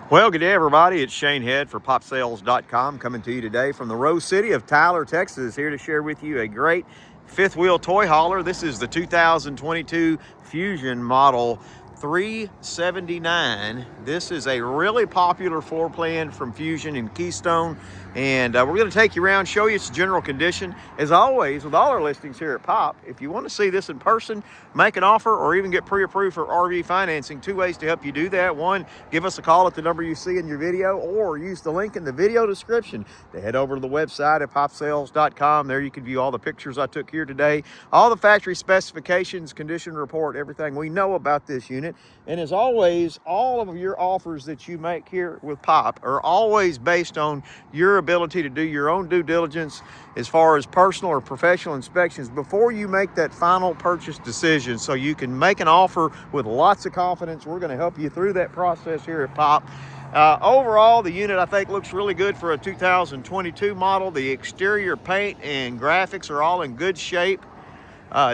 Well, good day, everybody. It's Shane Head for PopSales.com coming to you today from the Rose City of Tyler, Texas, here to share with you a great fifth wheel toy hauler. This is the 2022 Fuzion model 379. This is a really popular floor plan from Fuzion in Keystone, and we're going to take you around, show you its general condition. As always, with all our listings here at Pop, if you want to see this in person, make an offer, or even get pre-approved for RV financing, two ways to help you do that. One, give us a call at the number you see in your video, or use the link in the video description to head over to the website at popsales.com. There you can view all the pictures I took here today, all the factory specifications, condition report, everything we know about this unit. And as always, all of your offers that you make here with Pop are always based on your ability to do your own due diligence as far as personal or professional inspections before you make that final purchase decision, so you can make an offer with lots of confidence. We're going to help you through that process here at Pop. Overall, the unit I think looks really good for a 2022 model. The exterior paint and graphics are all in good shape.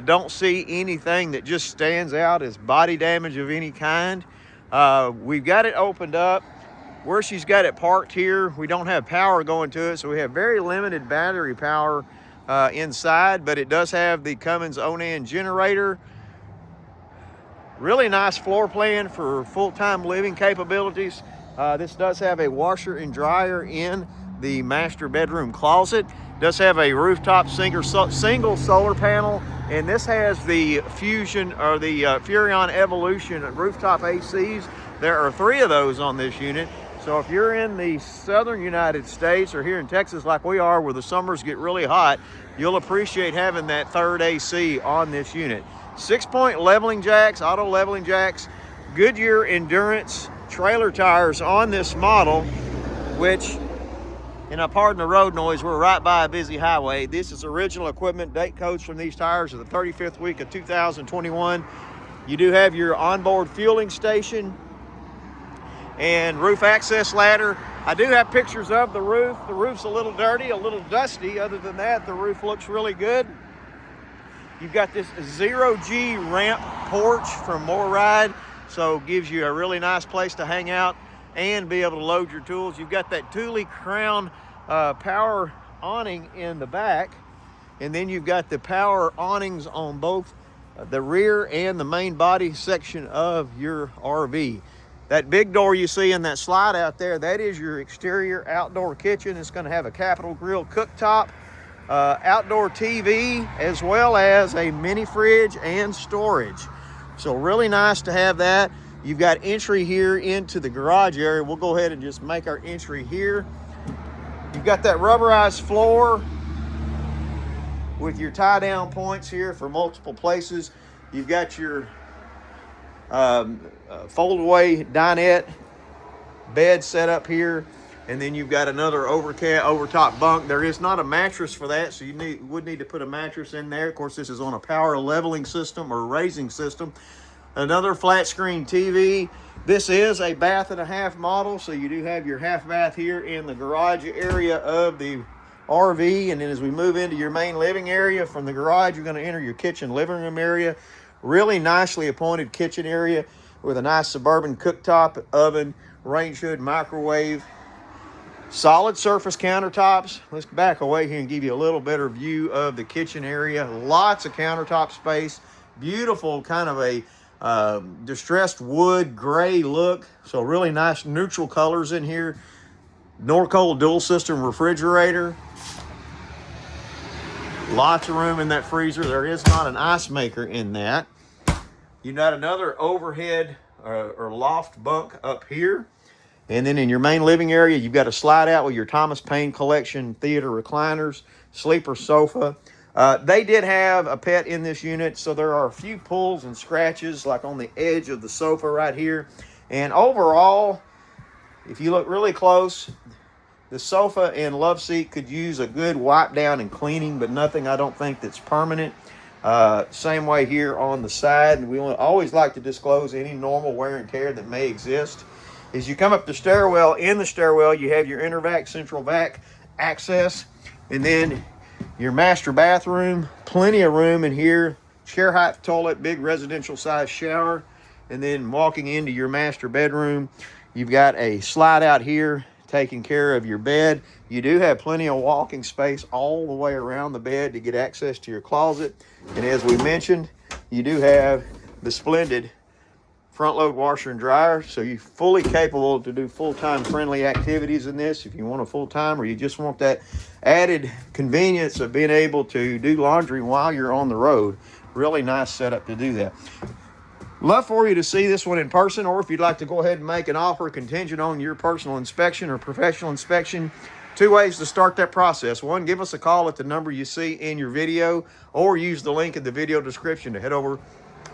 Don't see anything that just stands out as body damage of any kind. We've got it opened up. Where she's got it parked here, we don't have power going to it, so we have very limited battery power inside, but it does have the Cummins Onan generator. Really nice floor plan for full-time living capabilities. This does have a washer and dryer in the master bedroom closet. Does have a rooftop single solar panel, and this has the Fuzion or the Furrion Evolution rooftop ACs. There are 3 of those on this unit. So if you're in the southern United States or here in Texas like we are, where the summers get really hot, you'll appreciate having that third AC on this unit. 6-point leveling jacks, auto leveling jacks, Goodyear Endurance trailer tires on this model, which, and pardon the road noise, we're right by a busy highway. This is original equipment. Date codes from these tires are the 35th week of 2021. You do have your onboard fueling station and roof access ladder. I do have pictures of the roof. The roof's a little dirty, a little dusty. Other than that, the roof looks really good. You've got this 0G ramp porch from MoreRide, so gives you a really nice place to hang out and be able to load your tools. You've got that Thule Crown power awning in the back, and then you've got the power awnings on both the rear and the main body section of your RV. That big door you see in that slide out there, that is your exterior outdoor kitchen. It's going to have a Capital Grille cooktop, outdoor TV, as well as a mini fridge and storage. So really nice to have that. You've got entry here into the garage area. We'll go ahead and just make our entry here. You've got that rubberized floor with your tie down points here for multiple places. You've got your fold away dinette bed set up here, and then you've got another overtop bunk. There is not a mattress for that, so you would need to put a mattress in there. Of course, this is on a power leveling system or raising system. Another flat screen TV. This is a bath and a half model, so you do have your half bath here in the garage area of the RV. And then as we move into your main living area from the garage, you're going to enter your kitchen living room area. Really nicely appointed kitchen area with a nice suburban cooktop, oven, range hood, microwave, solid surface countertops. Let's back away here and give you a little better view of the kitchen area. Lots of countertop space. Beautiful kind of a distressed wood gray look. So really nice neutral colors in here. Norcold dual system refrigerator. Lots of room in that freezer. There is not an ice maker in that. You've got another overhead or loft bunk up here. And then in your main living area, you've got a slide out with your Thomas Paine Collection theater recliners, sleeper sofa. They did have a pet in this unit, so there are a few pulls and scratches like on the edge of the sofa right here. And overall, if you look really close, the sofa and love seat could use a good wipe down and cleaning, but nothing I don't think that's permanent. Same way here on the side, and we always like to disclose any normal wear and tear that may exist. As you come up the stairwell, in the stairwell you have your intervac, central vac access, and then your master bathroom. Plenty of room in here, chair height toilet, big residential size shower, and then walking into your master bedroom, You've got a slide out here taking care of your bed. You do have plenty of walking space all the way around the bed to get access to your closet. And as we mentioned, you do have the splendid front load washer and dryer, so you're fully capable to do full-time friendly activities in this if you want a full-time, or you just want that added convenience of being able to do laundry while you're on the road. Really nice setup to do that. Love for you to see this one in person, or if you'd like to go ahead and make an offer contingent on your personal inspection or professional inspection. Two ways to start that process. One, give us a call at the number you see in your video, or use the link in the video description to head over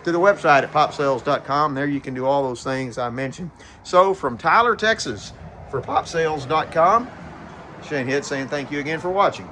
to the website at popsales.com. There you can do all those things I mentioned. So from Tyler, Texas, for popsales.com, Shane Hitt saying thank you again for watching.